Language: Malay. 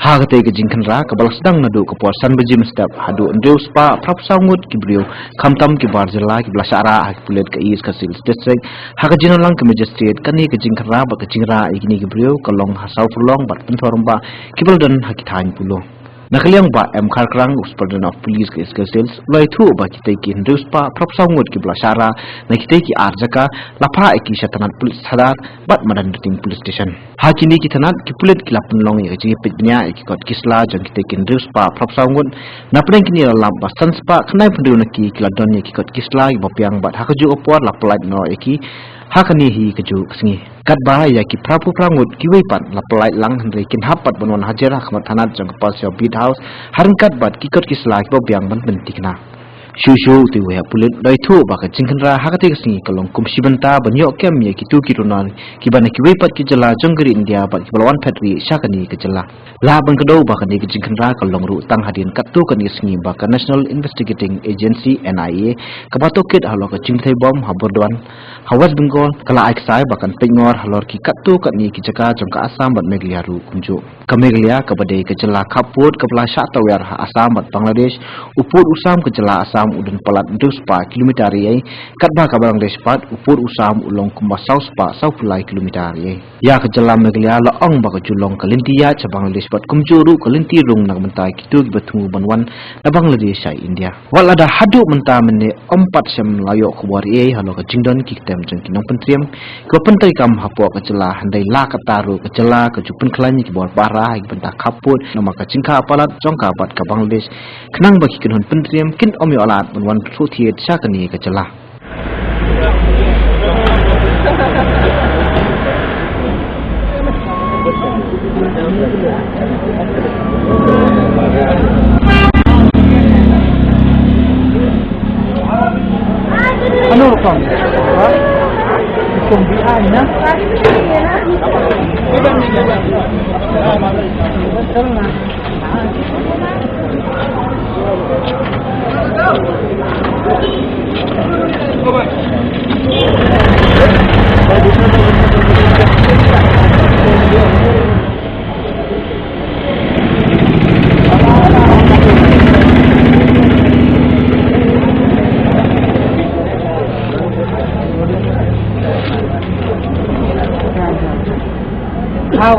Hagate ke jingkanra kabal sedang nadu ke puasan bejim sedap hadu endeus pa prap saungut kibriu kamtam ki barjela ki blasara hak pulet ke is kasil district hagajinon lang ke magistrate kani ke jingkanra ba ke jingra igini kibriu kalong hasau pulong bat pentoromba kibal dan hakithan pulo nakaliang ba M Kharkrang Superintendent of Police ke Iskasils lai thu ba kitai ki endeus pa prap saungut ki blasara na kitai ki arjaka lapa eki shatanat police sadat bat madan ting police station hakini kitanat ki pulet ki lapun long ye ji pitnya ki kot kisla jang kitai ki endeus pa prap saungut na pren kini lam ba sans pa khnai pndu na ki ladon ye ki kot kisla ki bopiang bat hakaju opor laplat no eki hakani hi keju kesingi kat ba ya ki prapu prangut ki weipat lapalai lang hendri kin hapat bonon hajera khmat thanat jang kapal sio bid house harkat bat ki kot kisla ki bopiang ban bentikna shushu ti we pulit dai thu ba ka jingkhanra hakati kesingi kalong kumsi banta banyo kem ye ki tu ki runan ki ban ki weipat ki jala jonggri india bat ki balwan phatri shakani ke jala la ban ka do ba ka ni ki jingkhanra kalong ru tang hadin kat tu kan kesingi ba ka National Investigating Agency NIA ka batokit halo ka jingthai bom habordwan Hawas Bengal kala aiksai bakan pengor halor ki katu kat ni ki jaka jongka Assam bat Meghalaya ru kunju ka Meghalaya ka badai ke jela khaput ka pla sha tawer Assam bat Bangladesh upur usam ke jela Assam udun palat dus pa kilometer ye kat ba ka Bangladesh pat upur usam ulong kumba south pa south pulai kilometer ye ya ke jela Meghalaya la ong ba ka julong ka lintia cha Bangladesh pat kumju ru ka linti rung nak mentai kitu betu banwan na Bangladesh sai India wala da hadu menta mene ompat sem layo khwar ye halo ka jingdon ki jeng kinong pentriam ko pentai kam hapo ka jela handai la ka taru ka jela ka jupen klani ki bor bara ki benta khaput nama ka jingka apalat jongka bat ka Bangladesh kenang bagi kinhon pentriam kin omi alat bonwan thu thiet sakani ka jela Ano kam? Kung biay na. How?